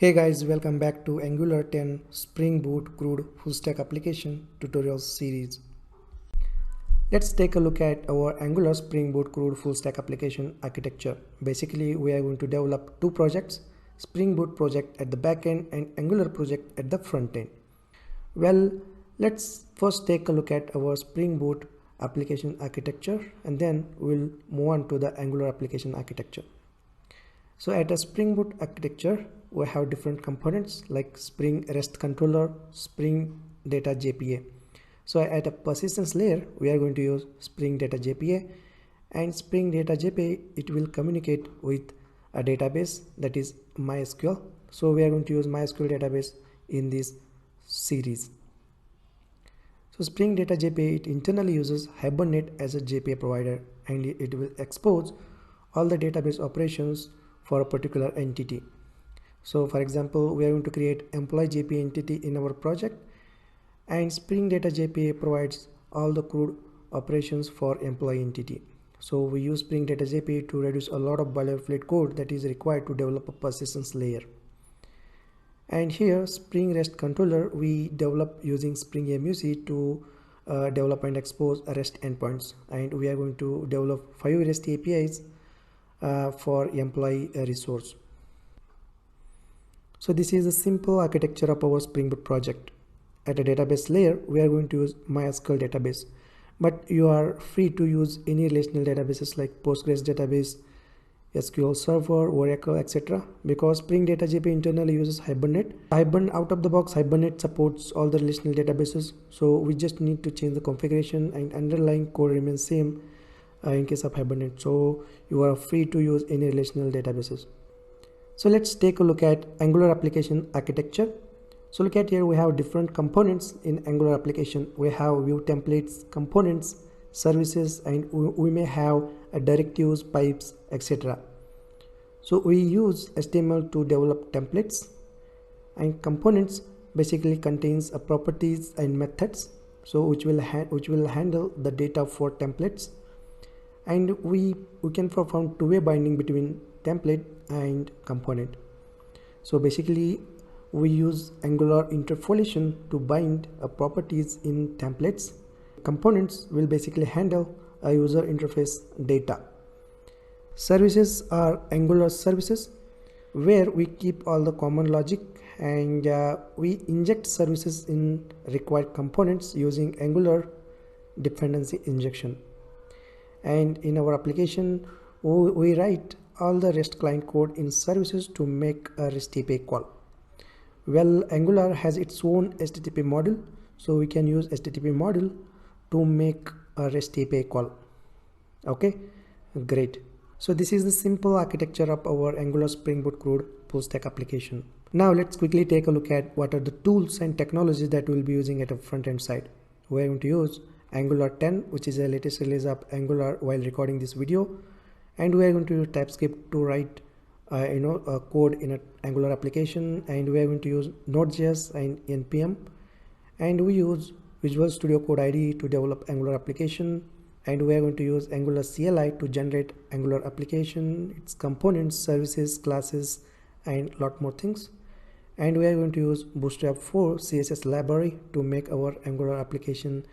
Hey guys, welcome back to Angular 10 Spring Boot CRUD Full Stack Application Tutorials series. Let's take a look at our Angular Spring Boot CRUD Full Stack Application architecture. Basically, we are going to develop two projects, Spring Boot project at the back end and Angular project at the front end. Well, let's first take a look at our Spring Boot application architecture and then we'll move on to the Angular application architecture. So at a Spring Boot architecture, we have different components like Spring REST controller, Spring Data JPA. So at a persistence layer, we are going to use Spring Data JPA, and Spring Data JPA, it will communicate with a database that is MySQL. So we are going to use MySQL database in this series. So Spring Data JPA, it internally uses Hibernate as a JPA provider, and it will expose all the database operations for a particular entity. So for example, we are going to create employee JPA entity in our project, and Spring Data JPA provides all the CRUD operations for employee entity. So we use Spring Data JPA to reduce a lot of boilerplate code that is required to develop a persistence layer. And here Spring REST controller, we develop using Spring MUC to develop and expose REST endpoints, and we are going to develop 5 REST APIs for employee resource. So this is a simple architecture of our Spring Boot project. At a database layer, we are going to use MySQL database, but you are free to use any relational databases like Postgres database, SQL Server, Oracle, etc. because Spring Data JPA internally uses Hibernate. Out of the box, Hibernate supports all the relational databases, so we just need to change the configuration and underlying code remains same in case of Hibernate. So you are free to use any relational databases. So let's take a look at Angular application architecture. So look at here, we have different components in Angular application. We have view templates, components, services, and we may have directives, pipes, etc. So we use HTML to develop templates, and components basically contains properties and methods, so which will handle the data for templates, and we can perform two-way binding between template and component. So basically we use Angular interpolation to bind properties in templates. Components will basically handle a user interface data. Services are Angular services where we keep all the common logic, and we inject services in required components using Angular dependency injection. And in our application, we write all the REST client code in services to make a REST API call. Well, Angular has its own HTTP module, so we can use HTTP module to make a REST API call. Okay, great. So this is the simple architecture of our Angular Spring Boot CRUD full stack application. Now let's quickly take a look at what are the tools and technologies that we'll be using at a front end side. We're going to use Angular 10, which is the latest release of Angular while recording this video, and we are going to use TypeScript to write code in an Angular application, and we are going to use Node.js and NPM, and we use Visual Studio Code IDE to develop Angular application, and we are going to use Angular CLI to generate Angular application, its components, services, classes, and lot more things. And we are going to use Bootstrap 4 CSS library to make our Angular application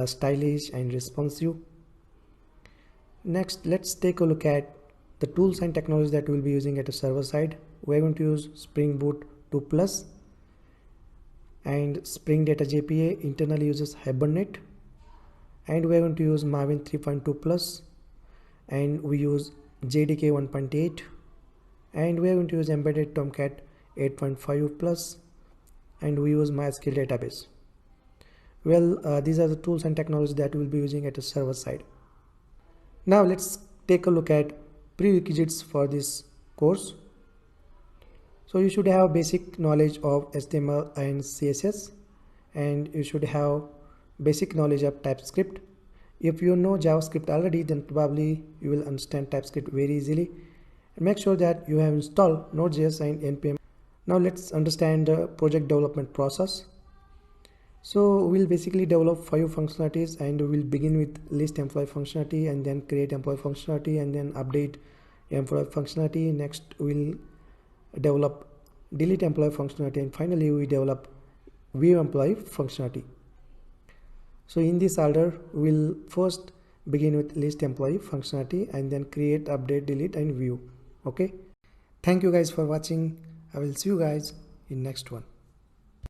stylish and responsive. Next, let's take a look at the tools and technologies that we'll be using at the server side. We're going to use Spring Boot 2+, and Spring Data JPA internally uses Hibernate, and we're going to use Maven 3.2+, and we use JDK 1.8, and we're going to use Embedded Tomcat 8.5+, and we use MySQL database. Well, these are the tools and technologies that we'll be using at the server side. Now let's take a look at prerequisites for this course. So you should have basic knowledge of HTML and CSS, and you should have basic knowledge of TypeScript. If you know JavaScript already, then probably you will understand TypeScript very easily. And make sure that you have installed Node.js and NPM. Now let's understand the project development process. So we'll basically develop 5 functionalities, and we'll begin with list employee functionality, and then create employee functionality, and then update employee functionality. Next we'll develop delete employee functionality, and finally we develop view employee functionality. So in this order, we'll first begin with list employee functionality and then create, update, delete, and view. Okay. Thank you guys for watching. I will see you guys in next one.